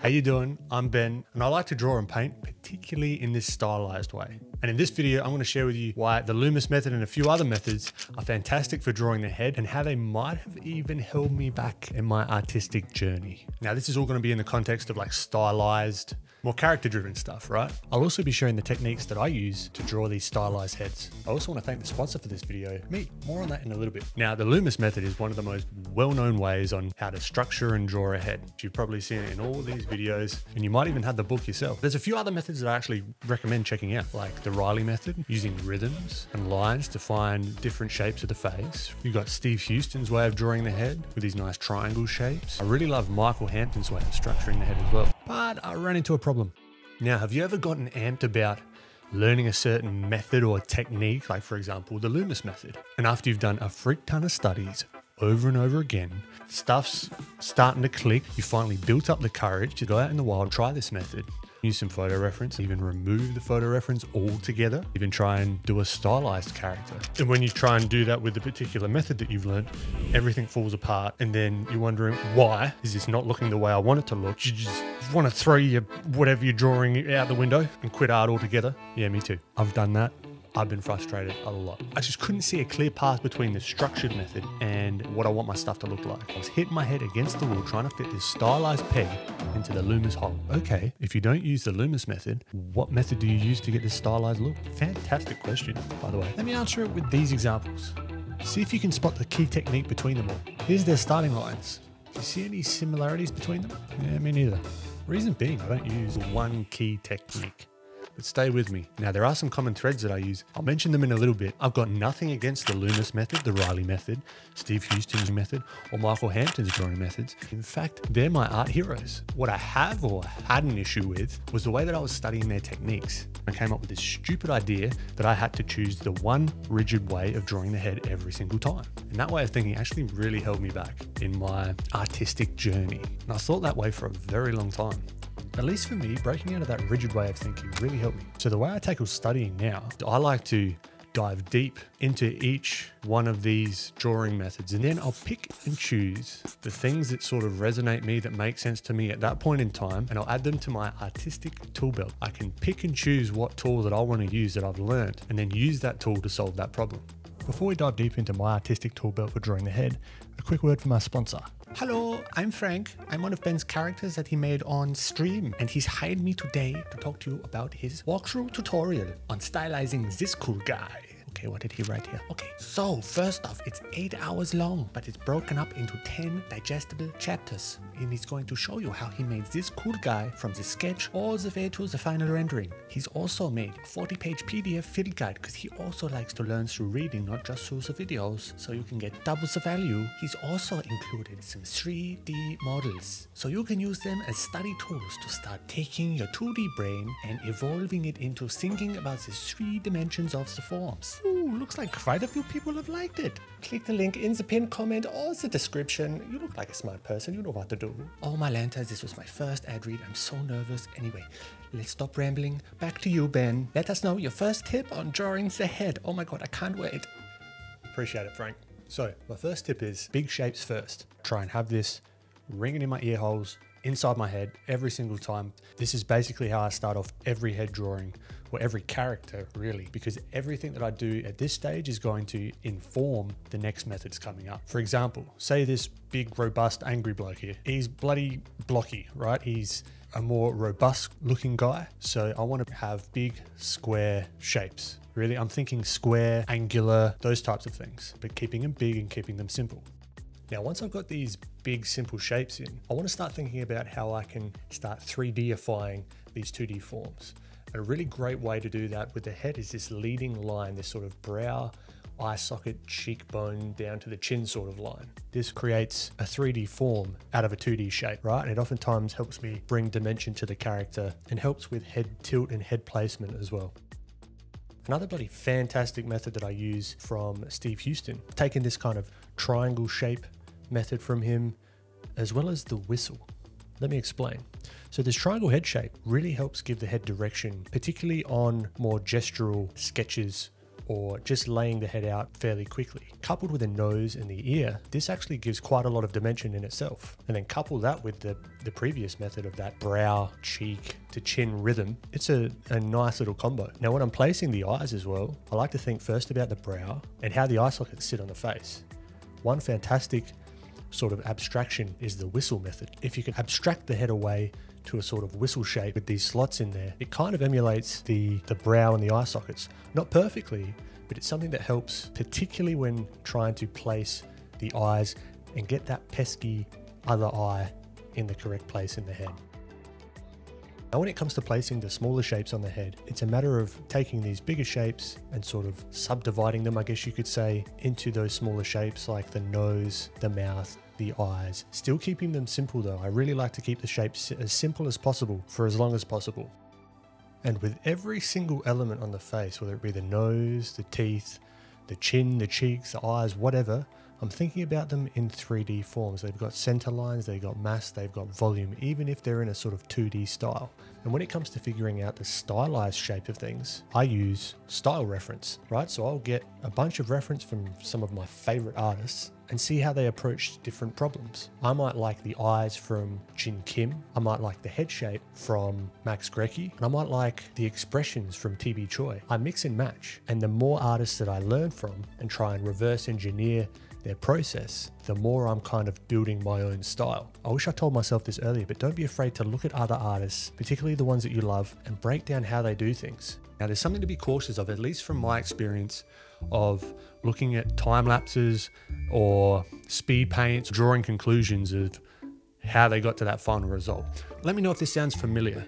How you doing? I'm Ben, and I like to draw and paint, particularly in this stylized way. And in this video, I'm going to share with you why the Loomis method and a few other methods are fantastic for drawing the head and how they might have even held me back in my artistic journey. Now, this is all going to be in the context of like stylized, more character-driven stuff, right? I'll also be sharing the techniques that I use to draw these stylized heads. I also want to thank the sponsor for this video, me. More on that in a little bit. Now, the Loomis method is one of the most well-known ways on how to structure and draw a head. You've probably seen it in all these videos, and you might even have the book yourself. There's a few other methods that I actually recommend checking out, like the Riley method, using rhythms and lines to find different shapes of the face. You've got Steve Houston's way of drawing the head with these nice triangle shapes. I really love Michael Hampton's way of structuring the head as well. But I ran into a problem. Now, have you ever gotten amped about learning a certain method or technique, like for example, the Loomis method? And after you've done a freak ton of studies over and over again, stuff's starting to click, you finally built up the courage to go out in the wild, try this method, use some photo reference, even remove the photo reference altogether, even try and do a stylized character. And when you try and do that with the particular method that you've learned, everything falls apart. And then you're wondering, why is this not looking the way I want it to look? You just want to throw your whatever you're drawing out the window and quit art altogether. Yeah, me too. I've done that. I've been frustrated a lot. I just couldn't see a clear path between the structured method and what I want my stuff to look like. I was hitting my head against the wall trying to fit this stylized peg into the Loomis hole. Okay, if you don't use the Loomis method, what method do you use to get this stylized look? Fantastic question, by the way. Let me answer it with these examples. See if you can spot the key technique between them all. Here's their starting lines. Do you see any similarities between them? Yeah, me neither. Reason being, I don't use one key technique. But stay with me. Now, there are some common threads that I use. I'll mention them in a little bit. I've got nothing against the Loomis method, the Riley method, Steve Houston's method, or Michael Hampton's drawing methods. In fact, they're my art heroes. What I have or had an issue with was the way that I was studying their techniques. I came up with this stupid idea that I had to choose the one rigid way of drawing the head every single time. And that way of thinking actually really held me back in my artistic journey. And I thought that way for a very long time. At least for me, breaking out of that rigid way of thinking really helped me. So the way I tackle studying now, I like to dive deep into each one of these drawing methods, and then I'll pick and choose the things that sort of resonate me, that make sense to me at that point in time, and I'll add them to my artistic tool belt. I can pick and choose what tool that I want to use that I've learned, and then use that tool to solve that problem. Before we dive deep into my artistic tool belt for drawing the head, a quick word from our sponsor. Hello, I'm Frank. I'm one of Ben's characters that he made on stream, and he's hired me today to talk to you about his walkthrough tutorial on stylizing this cool guy. Okay, what did he write here? Okay, so first off, it's 8 hours long, but it's broken up into 10 digestible chapters. And he's going to show you how he made this cool guy from the sketch all the way to the final rendering. He's also made a 40-page PDF field guide because he also likes to learn through reading, not just through the videos, so you can get double the value. He's also included some 3D models, so you can use them as study tools to start taking your 2D brain and evolving it into thinking about the 3 dimensions of the forms. Ooh, looks like quite a few people have liked it. Click the link in the pinned comment or the description. You look like a smart person, you know what to do. Oh my lanta, this was my first ad read. I'm so nervous. Anyway, let's stop rambling. Back to you, Ben. Let us know your first tip on drawing the head. Oh my god, I can't wait. Appreciate it, Frank. So, my first tip is big shapes first. Try and have this ringing in my ear holes, inside my head every single time. This is basically how I start off every head drawing, or every character really, because everything that I do at this stage is going to inform the next methods coming up. For example, say this big, robust, angry bloke here. He's bloody blocky, right? He's a more robust looking guy. So I want to have big square shapes. Really, I'm thinking square, angular, those types of things, but keeping them big and keeping them simple. Now, once I've got these big, simple shapes in, I want to start thinking about how I can start 3D-ifying these 2D forms. A really great way to do that with the head is this leading line, this sort of brow, eye socket, cheekbone down to the chin sort of line. This creates a 3D form out of a 2D shape, right? And it oftentimes helps me bring dimension to the character and helps with head tilt and head placement as well. Another bloody fantastic method that I use from Steve Houston, taking this kind of triangle shape method from him, as well as the whistle. Let me explain. So this triangle head shape really helps give the head direction, particularly on more gestural sketches or just laying the head out fairly quickly. Coupled with the nose and the ear, this actually gives quite a lot of dimension in itself. And then couple that with the previous method of that brow, cheek to chin rhythm, it's a nice little combo. Now when I'm placing the eyes as well, I like to think first about the brow and how the eye sockets sit on the face. One fantastic sort of abstraction is the whistle method. If you can abstract the head away to a sort of whistle shape with these slots in there, it kind of emulates the brow and the eye sockets. Not perfectly, but it's something that helps, particularly when trying to place the eyes and get that pesky other eye in the correct place in the head. Now when it comes to placing the smaller shapes on the head, it's a matter of taking these bigger shapes and sort of subdividing them, I guess you could say, into those smaller shapes like the nose, the mouth, the eyes. Still keeping them simple though. I really like to keep the shapes as simple as possible for as long as possible. And with every single element on the face, whether it be the nose, the teeth, the chin, the cheeks, the eyes, whatever, I'm thinking about them in 3D forms. They've got center lines, they've got mass, they've got volume, even if they're in a sort of 2D style. And when it comes to figuring out the stylized shape of things, I use style reference, right? So I'll get a bunch of reference from some of my favorite artists and see how they approach different problems. I might like the eyes from Jin Kim. I might like the head shape from Max Grecki. And I might like the expressions from TB Choi. I mix and match. And the more artists that I learn from and try and reverse engineer their process, the more I'm kind of building my own style. I wish I told myself this earlier, but don't be afraid to look at other artists, particularly the ones that you love, and break down how they do things. Now there's something to be cautious of, at least from my experience of looking at time lapses or speed paints, drawing conclusions of how they got to that final result. Let me know if this sounds familiar.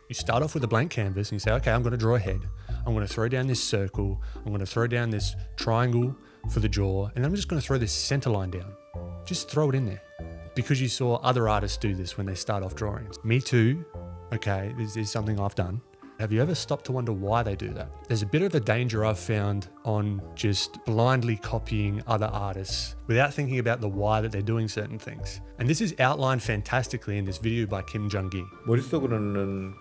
You start off with a blank canvas and you say, okay, I'm going to draw a head. I'm going to throw down this circle. I'm going to throw down this triangle for the jaw. And I'm just going to throw this center line down. Just throw it in there. Because you saw other artists do this when they start off drawings. Me too. Okay, this is something I've done. Have you ever stopped to wonder why they do that? There's a bit of a danger I've found on just blindly copying other artists without thinking about the why that they're doing certain things. And this is outlined fantastically in this video by Kim Jung-gi. 머릿속으로는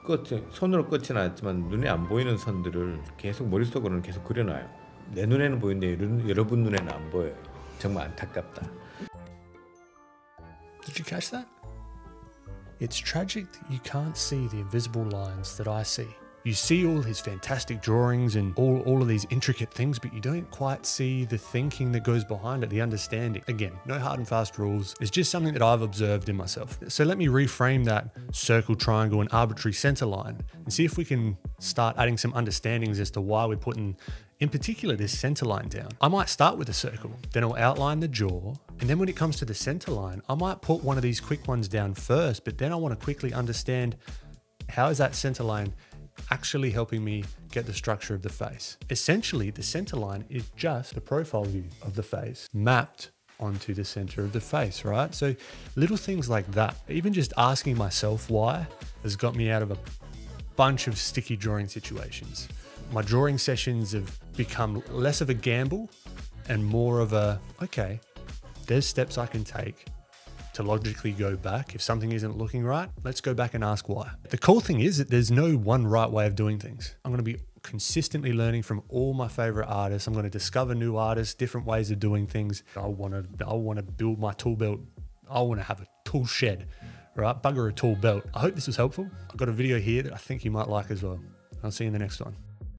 손으로 끝이 났지만 눈에 안 보이는 선들을 계속 머릿속으로는 계속 그려놔요. 내 눈에는 보이는데 여러분 눈에는 안 보여요. 정말 안타깝다. Did you catch that? It's tragic that you can't see the invisible lines that I see. You see all his fantastic drawings and all of these intricate things, but you don't quite see the thinking that goes behind it, the understanding. Again, no hard and fast rules. It's just something that I've observed in myself. So let me reframe that circle, triangle, and arbitrary center line and see if we can start adding some understandings as to why we're putting, in particular, this center line down. I might start with a circle, then I'll outline the jaw. And then when it comes to the center line, I might put one of these quick ones down first, but then I want to quickly understand how is that center line actually helping me get the structure of the face. Essentially, the center line is just the profile view of the face mapped onto the center of the face, right? So little things like that, even just asking myself why, has got me out of a bunch of sticky drawing situations. My drawing sessions have become less of a gamble and more of a, okay, there's steps I can take to logically go back. If something isn't looking right, let's go back and ask why. The cool thing is that there's no one right way of doing things. I'm going to be consistently learning from all my favorite artists. I'm going to discover new artists, different ways of doing things. I want to build my tool belt. I want to have a tool shed, right? Bugger a tool belt. I hope this was helpful. I've got a video here that I think you might like as well. I'll see you in the next one.